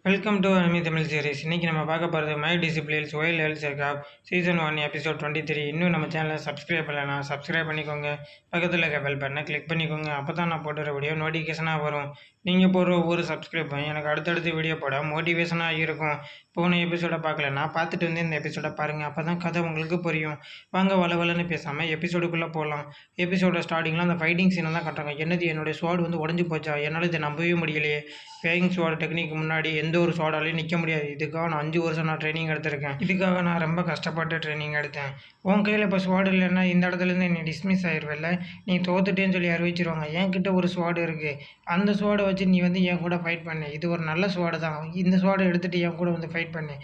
Welcome to anime Tamil series. இன்றைக்கி நம்ம பார்க்க போகிறது my disciplines wife health checkup season 1 episode 23. இன்னும் நம்ம சேனலை சப்ஸ்கிரைப் பண்ணலைன்னா சப்ஸ்கிரைப் பண்ணிக்கோங்க. பக்கத்தில் இருக்க பெல் பட்டனை கிளிக் பண்ணிக்கோங்க. அப்போ தான் நான் போடுற வீடியோ நோட்டிஃபிகேஷனாக வரும். நீங்கள் போடுற ஒவ்வொரு சப்ஸ்கிரைப்பும் எனக்கு அடுத்தடுத்து வீடியோ போட மோட்டிவேஷனாக இருக்கும். போன எபிசோடை பார்க்கலன்னா பார்த்துட்டு வந்து இந்த எபிசோடை பாருங்கள். அப்போ தான் கதை உங்களுக்கு புரியும். வாங்க வளவலன்னு பேசாமல் எபிசோடுக்குள்ளே போகலாம். எபிசோட ஸ்டார்டிங்கில் அந்த ஃபைட்டிங் சீனை தான் காட்டுறாங்க. என்னது என்னுடைய ஸ்வாட் வந்து உடஞ்சி போச்சா? என்னால் இதை நம்பவே முடியலையே. ஃபேயிங் ஸ்வாட் டெக்னிக் முன்னாடி எந்த ஒரு ஸ்வாடாலையும் நிற்க முடியாது. இதுக்காக நான் 5 வருஷம் ட்ரைனிங் எடுத்திருக்கேன். இதுக்காக நான் ரொம்ப கஷ்டப்பட்டு ட்ரைனிங் எடுத்தேன். உன் கையில் இப்போ ஸ்வாட் இல்லைன்னா இந்த இடத்துலேருந்து என்னை டிஸ்மிஸ் ஆயிடுவில்ல. நீ தோத்துட்டேன்னு சொல்லி அறிவிச்சிருவாங்க. என்கிட்ட ஒரு ஸ்வாடு இருக்குது. அந்த ஸ்வாடை வச்சு நீ வந்து என் கூட ஃபைட் பண்ணு. இது ஒரு நல்ல ஸ்வாடு தான். இந்த ஸ்வாடை எடுத்துகிட்டு என் கூட வந்து ஃபைட் பண்ணு.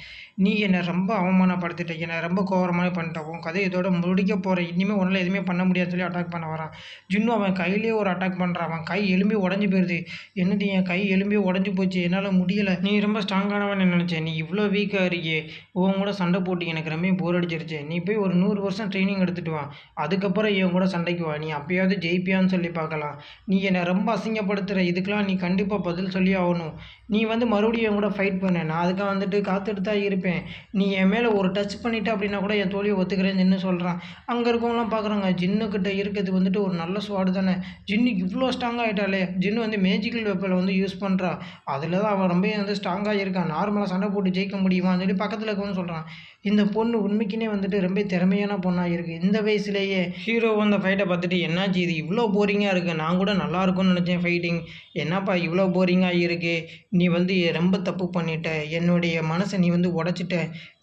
நீ என்னை ரொம்ப அவமானப்படுத்திட்ட. என்னை ரொம்ப கோவரமான பண்ணிட்ட. உன் கதை இதோட முடிக்க போகிற. இனிமேல் ஒன்றில் எதுவுமே பண்ண முடியாதுன்னு சொல்லி அட்டாக் பண்ண வரான். ஜின்னு அவன் கையிலேயே ஒரு அட்டாக் பண்ணுறான். அவன் கை எலும்பி உடஞ்சி போயிடுது. என்னது என் கை எலும்பி உடஞ்சி போச்சு, என்னால் முடியலை. நீ ரொம்ப ஸ்ட்ராங்கானவன் நினச்சேன். நீ இவ்வளோ வீக்காக இருக்கியே. உன் கூட சண்டை போட்டு எனக்கு ரொம்ப போர் அடிச்சிருச்சு. நீ போய் ஒரு 100 வருஷம் ட்ரைனிங் எடுத்துகிட்டு வா. அதுக்கப்புறம் என் கூட சண்டைக்கு வா. நீ அப்பயாவது ஜெயிப்பியான்னு சொல்லி பார்க்கலாம். நீ என்னை ரொம்ப அசிங்கப்படுத்துகிற. இதுக்கெலாம் நீ கண்டிப்பாக பதில் சொல்லி ஆகணும். நீ வந்து மறுபடியும் என் கூட ஃபைட் பண்ண. நான் அதுக்காக வந்துட்டு காத்துட்டு தான் இருப்பேன். நீ என் மேலே ஒரு டச் பண்ணிட்ட அப்படின்னா கூட என் தோழியை ஒத்துக்கிறேன்னு ஜின்னு சொல்கிறான். அங்கே இருக்கவங்களாம் பார்க்குறாங்க. ஜின்னுக்கிட்ட இருக்கிறது வந்துட்டு ஒரு நல்ல ஸ்வாடு தானே. ஜின்னு இவ்வளோ ஸ்ட்ராங்காக ஆகிட்டாலே. ஜின்னு வந்து மேஜிக்கல் வெப்பனை வந்து யூஸ் பண்ணுறா. அதில் தான் அவன் ரொம்ப வந்து ஸ்ட்ராங்காக இருக்கான். நார்மலாக சண்டை போட்டு ஜெயிக்க முடியுமான்னு சொல்லி பக்கத்தில் இருக்கவன்னு சொல்கிறான். இந்த பொண்ணு உண்மைக்குன்னே வந்துட்டு ரொம்ப திறமையான பொண்ணாக இருக்குது. இந்த வயசுலேயே ஹீரோ அந்த ஃபைட்டை பார்த்துட்டு என்னாச்சு இது இவ்வளோ போரிங்காக இருக்குது. நான் கூட நல்லா இருக்கும்னு நினச்சேன் ஃபைட்டிங். என்னப்பா இவ்வளோ போரிங்காக இருக்குது. நீ வந்து ரொம்ப தப்பு பண்ணிட்ட. என்னுடைய மனசை நீ வந்து உடச்சிட்ட.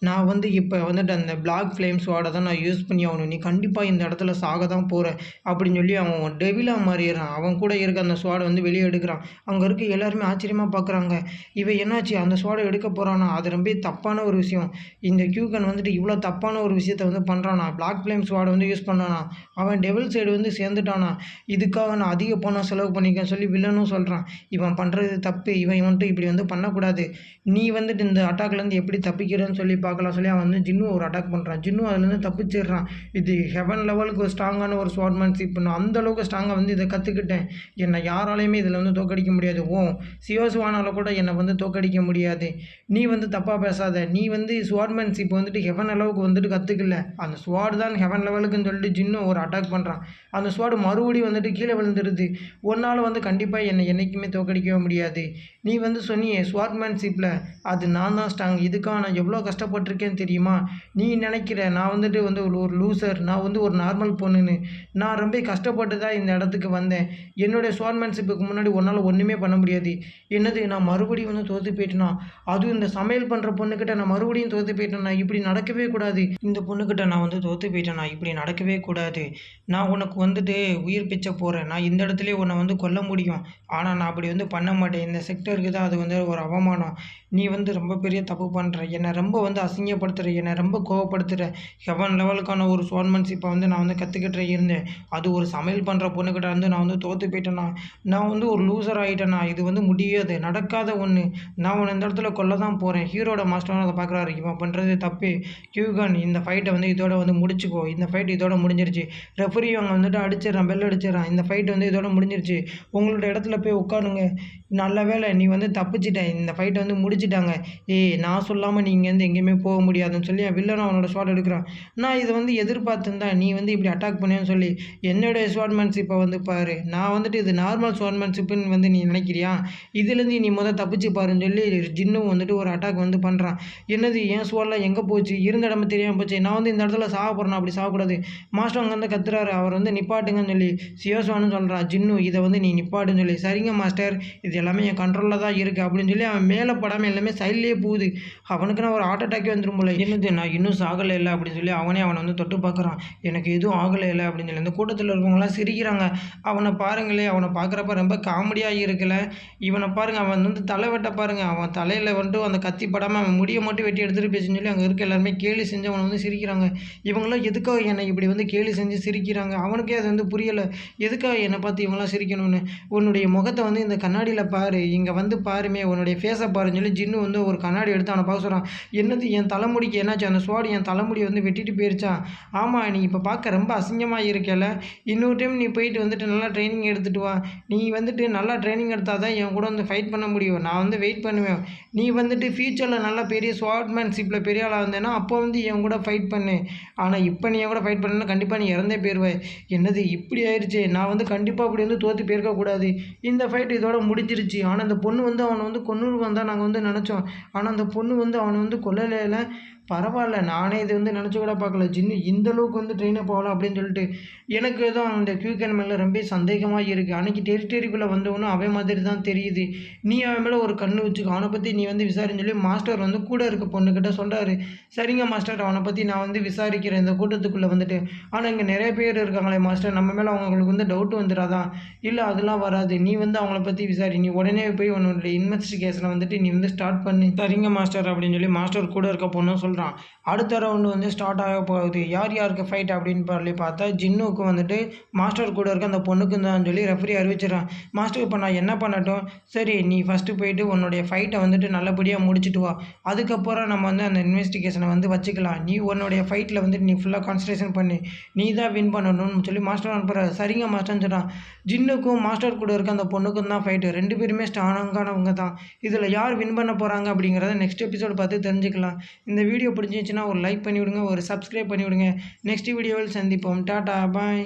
நான் வந்து இப்போ வந்துட்டு அந்த பிளாக் ஃப்ளேம் ஸ்வாடை தான் நான் யூஸ் பண்ணி ஆகணும். நீ கண்டிப்பாக இந்த இடத்துல சாக தான் போகிற அப்படின்னு சொல்லி அவன் டெவிலாக மாறிடுறான். அவன் கூட இருக்க அந்த ஸ்வாடை வந்து வெளியே எடுக்கிறான். அங்கே இருக்க எல்லாருமே ஆச்சரியமாக பார்க்குறாங்க. இவன் என்னாச்சு அந்த ஸ்வாடை எடுக்க போகிறானா? அது ரொம்ப தப்பான ஒரு விஷயம். இந்த கியூகன் வந்துட்டு இவ்வளோ தப்பான ஒரு விஷயத்த வந்து பண்ணுறானா? பிளாக் ஃப்ளேம் ஸ்வாடை வந்து யூஸ் பண்ணானா? அவன் டெவில் சைடு வந்து சேர்ந்துட்டானா? இதுக்காக நான் அதிக பணம் செலவு பண்ணிக்கன்னு சொல்லி வில்லனும் சொல்கிறான். இவன் பண்ணுறது தப்பு. இவன் வந்துட்டு இப்படி வந்து பண்ணக்கூடாது. நீ வந்துட்டு இந்த அட்டாக்லேருந்து எப்படி தப்பிக்கிறேன்னு சொல்லி பார்க்கலாம் சொல்லி அவன் வந்து ஜின்னு ஒரு அட்டாக் பண்ணுறான். ஜின்னு அதுலேருந்து தப்பிச்சிடுறான். இது ஹெவன் லெவலுக்கு ஒரு ஸ்ட்ராங்கான ஒரு ஸ்வாட்மேன்ஷிப். நான் அந்தளவுக்கு ஸ்ட்ராங்காக வந்து இதை கற்றுக்கிட்டேன். என்னை யாராலையுமே இதில் வந்து தோக்கடிக்க முடியாது. சியோசுவானால் கூட என்னை வந்து தோக்கடிக்க முடியாது. நீ வந்து தப்பாக பேசாத. நீ வந்து ஸ்வாட்மேன்ஷிப் வந்துட்டு ஹெவன் அளவுக்கு வந்துட்டு கற்றுக்கல. அந்த ஸ்வாடு தான் ஹெவன் லெவலுக்குன்னு சொல்லிட்டு ஜின்னு ஒரு அட்டாக் பண்ணுறான். அந்த ஸ்வாடு மறுபடியும் வந்துட்டு கீழே விழுந்துருது. ஒன்றால் வந்து கண்டிப்பாக என்னை என்றைக்குமே தோக்கடிக்கவே முடியாது. நீ வந்து சொன்னியே ஸ்வாட்மேன்ஷிப்பில் அது நான் தான் ஸ்ட்ராங். இதுக்காக நான் எவ்வளோ கஷ்டப்பட்டிருக்கேன்னு தெரியுமா? நீ நினைக்கிற நான் வந்துட்டு வந்து ஒரு லூசர், நான் வந்து ஒரு நார்மல் பொண்ணுன்னு. நான் ரொம்ப கஷ்டப்பட்டு தான் இந்த இடத்துக்கு வந்தேன். என்னுடைய ஸ்வாட்மேன்ஷிப்புக்கு முன்னாடி ஒன்றால் ஒன்றுமே பண்ண முடியாது. என்னது நான் மறுபடியும் வந்து தோற்று போயிட்டேனா? அதுவும் இந்த சமையல் பண்ணுற பொண்ணுக்கிட்ட நான் மறுபடியும் தோற்று போயிட்டேனா? இப்படி நடக்கவே கூடாது. இந்த பொண்ணுக்கிட்ட நான் வந்து தோற்று போயிட்டேனா? இப்படி நடக்கவே கூடாது. நான் உனக்கு வந்துட்டு உயிர் பிச்சை போகிறேன். நான் இந்த இடத்துலேயே உன்னை வந்து கொல்ல முடியும். ஆனால் நான் அப்படி வந்து பண்ண மாட்டேன். இந்த செக்டருக்கு தான் அது வந்து ஒரு அவமானம். நீ வந்து ரொம்ப பெரிய தப்பு பண்ணுற. என்னை ரொம்ப வந்து அசிங்கப்படுத்துகிற. என்னை ரொம்ப கோவப்படுத்துகிற. ஹெவன் லெவலுக்கான ஒரு ஸ்வாட்மேன்ஷிப்பை வந்து நான் வந்து கற்றுக்கிட்டே இருந்தேன். அது ஒரு சமையல் பண்ணுற பொண்ணுக்கிட்ட வந்து நான் வந்து தோற்று போயிட்டேனா? நான் வந்து ஒரு லூசர் ஆகிட்டேனா? இது வந்து முடியாது, நடக்காத ஒன்று. நான் உன்னை இந்த இடத்துல கொல்ல தான் போகிறேன். ஹீரோட மாஸ்டரும் அதை பார்க்குறாரு. இவன் பண்ணுறது தப்பு. கியூகன் இந்த ஃபைட்டை வந்து இதோட வந்து முடிச்சுக்கோ. இந்த ஃபைட் இதோட முடிஞ்சிருச்சு. ரெஃபரி அவங்க வந்துட்டு அடிச்சிடறான், பெல் அடிச்சிடறான். இந்த ஃபைட் வந்து இதோட முடிஞ்சிருச்சு. உங்களோட இடத்துல போய் உட்காருங்க. நல்ல வேலை நீ வந்து தப்பிச்சிட்டேன். இந்த ஃபைட்டை வந்து முடிச்சிட்டாங்க. நான் சொல்லாமல் நீ இங்கேருந்து எங்கேயுமே போக முடியாதுன்னு சொல்லி வில்லனும் அவனோட ஸ்வாட் எடுக்கிறான். நான் இதை வந்து எதிர்பார்த்துருந்தேன். நீ வந்து இப்படி அட்டாக் பண்ணேன்னு சொல்லி என்னுடைய ஸ்வாட்மேன்ஷிப்பை வந்து பாரு. நான் வந்துட்டு இது நார்மல் ஸ்வாட்மேன்ஷிப்புன்னு வந்து நீ நினைக்கிறியா? இதுலேருந்து நீ தப்பிச்சு பாருன்னு சொல்லி ஜின்னும் வந்துட்டு ஒரு அட்டாக் வந்து பண்ணுறான். என்னது என் ஸ்வாட்லாம் எங்கே போச்சு? இருந்த இடமே தெரியாமல் போச்சு. நான் வந்து இந்த இடத்துல சாக போகிறேன். அப்படி சாகக்கூடாது. மாஸ்டர் அங்கே வந்து கத்துறாரு. அவர் வந்து நிப்பாட்டுங்கன்னு சொல்லி சியோஸ்வான்னு சொல்கிறான். ஜின்னு இதை வந்து நீ நிப்பாட்டுன்னு சொல்லி. சரிங்க மாஸ்டர், இது எல்லாமே என் கண்ட்ரோலில் தான் இருக்குது அப்படின்னு சொல்லி அவன் மேலே படாமல் எல்லாமே சைட்லேயே போகுது. அவனுக்கு நான் ஒரு ஹார்ட் அட்டாக்கே வந்துடும் போல. என்னது நான் இன்னும் சாகலை இல்லை அப்படின்னு சொல்லி அவனை வந்து தொட்டு பார்க்குறான். எனக்கு எதுவும் ஆகலை இல்லை அப்படின்னு சொல்லி அந்த கூட்டத்தில் இருக்கவங்களாம் சிரிக்கிறாங்க. அவனை பாருங்களே, அவனை பார்க்குறப்ப ரொம்ப காமெடியாக இருக்குல்ல. இவனை பாருங்கள், அவன் வந்து தலை வெட்ட பாருங்கள். அவன் தலையில் வந்துட்டு அந்த கத்தி படாமல் அவன் முடியை மட்டும் வெட்டி எடுத்துகிட்டு பேசுன்னு சொல்லி அங்கே இருக்க எல்லாருமே கேலி செஞ்சு அவனை வந்து சிரிக்கிறாங்க. இவங்களாம் எதுக்காக என்னை இப்படி வந்து கேலி செஞ்சு சிரிக்கிறாங்க? அவனுக்கே அது வந்து புரியலை. எதுக்காக என்னை பார்த்து இவங்களாம் சிரிக்கணும்னு. உன்னுடைய முகத்தை வந்து வந்து இந்த கண்ணாடியில் பாரு, இங்கே வந்து பாருமே, உன்னுடைய ஃபேஸை பாருன்னு சொல்லி ஜின்னு வந்து ஒரு கண்ணாடி எடுத்து அவனை பார்க்க சொல்கிறான். என்னது என் தலைமுடிக்கு என்னாச்சு, அந்த ஸ்வாடு என் தலைமுடி வந்து வெட்டிட்டு போயிருச்சான். ஆமாம், நீ இப்போ பார்க்க ரொம்ப அசிங்கமாக இருக்கல, இன்னொரு டைம் நீ போயிட்டு வந்துட்டு நல்லா ட்ரைனிங் எடுத்துகிட்டு வா. நீ வந்துட்டு நல்லா ட்ரைனிங் எடுத்தால் தான் என் கூட வந்து ஃபைட் பண்ண முடியும். நான் வந்து வெயிட் பண்ணுவேன். நீ வந்துட்டு ஃப்யூச்சரில் நல்லா பெரிய ஸ்வாட்மேன்ஷிப்பில் பெரிய ஆளாக வந்தேன்னா அப்போ வந்து என் கூட ஃபைட் பண்ணு. ஆனால் இப்போ நீ என் கூட ஃபைட் பண்ணனா கண்டிப்பாக நீ இறந்தே போயிடுவேன். என்னது இப்படி ஆயிடுச்சு, நான் வந்து கண்டிப்பாக அப்படி வந்து தோற்று போயிருக்கக்கூடாது. இந்த ஃபைட் இதோட முடிஞ்சிருச்சு. ஆனால் அந்த பொண்ணு வந்து அவனை வந்து கொன்னுருவான் தான் நாங்கள் வந்து நினச்சோம். ஆனால் அந்த பொண்ணு வந்து அவனை வந்து கொல்லலைல. பரவாயில்ல, நானே இது வந்து நினச்சி கூட பார்க்கல, ஜின்னு இந்தளவுக்கு வந்து ட்ரெயினப் ஆகலாம் அப்படின்னு சொல்லிட்டு. எனக்கு ஏதோ அந்த கியூகன் மேலே ரொம்ப சந்தேகமாக இருக்குது. அன்றைக்கி டெரிட்டரிக்குள்ளே வந்தவனும் அவன் மாதிரி தான் தெரியுது. நீ அவன் மேலே ஒரு கண்ணு வச்சுக்கோ, அவனை பற்றி நீ வந்து விசாரின்னு சொல்லி மாஸ்டர் வந்து கூட இருக்க பொண்ணுக்கிட்ட சொல்கிறாரு. சரிங்க மாஸ்டர், அவனை பற்றி நான் வந்து விசாரிக்கிறேன் இந்த கூட்டத்துக்குள்ளே வந்துட்டு. ஆனால் இங்கே நிறைய பேர் இருக்காங்களே மாஸ்டர், நம்ம மேலே அவங்களுக்கு வந்து டவுட் வந்துடாதான்? இல்லை, அதெல்லாம் வராது. நீ வந்து அவங்கள பற்றி விசாரி, நீ உடனே போய் உன்னோட இன்வெஸ்டிகேஷனை வந்துட்டு நீ வந்து ஸ்டார்ட் பண்ணி. சரிங்க மாஸ்டர் அப்படின்னு சொல்லி மாஸ்டர் கூட இருக்க பொண்ணும் சொல்கிறான். அடுத்த ரவுண்டு வந்து ஸ்டார்ட் ஆக போகுது. யார் யாருக்கு ஃபைட் அப்படின்னு சொல்லி பார்த்தா ஜின்னுக்கு வந்துட்டு மாஸ்டர் கூட இருக்க அந்த பொண்ணுக்கு தான் சொல்லி ரெஃபரி அறிவிச்சிடறான். மாஸ்டர் இப்போ நான் என்ன பண்ணட்டும்? சரி, நீ ஃபஸ்ட்டு போயிட்டு உன்னுடைய ஃபைட்டை வந்துட்டு நல்லபடியாக முடிச்சுட்டு வா. அதுக்கப்புறம் நம்ம வந்து அந்த இன்வெஸ்டிகேஷனை வந்து வச்சுக்கலாம். நீ உன்னுடைய ஃபைட்டில் வந்துட்டு நீ ஃபுல்லாக கான்சன்ட்ரேஷன் பண்ணி நீ தான் வின் பண்ணணும்னு சொல்லி மாஸ்டர் அனுப்புகிறார். சரிங்க மாஸ்டர்னு சொல்கிறான். ஜின்னுக்கும் மாஸ்டர் கூட இருக்க அந்த பொண்ணுக்கும் தான் ஃபைட்டு. 2 பேருமே ஸ்ட்ராங்கானவங்க தான். இதில் யார் வின் பண்ண போகிறாங்க அப்படிங்கிறத நெக்ஸ்ட் எபிசோடு பார்த்து தெரிஞ்சுக்கலாம். இந்த வீடியோ பிடிச்சிருந்துச்சுன்னா ஒரு லைக் பண்ணி விடுங்க, ஒரு சப்ஸ்கிரைப் பண்ணி விடுங்க. நெக்ஸ்ட் வீடியோவில் சந்திப்போம். டாடா, பாய்.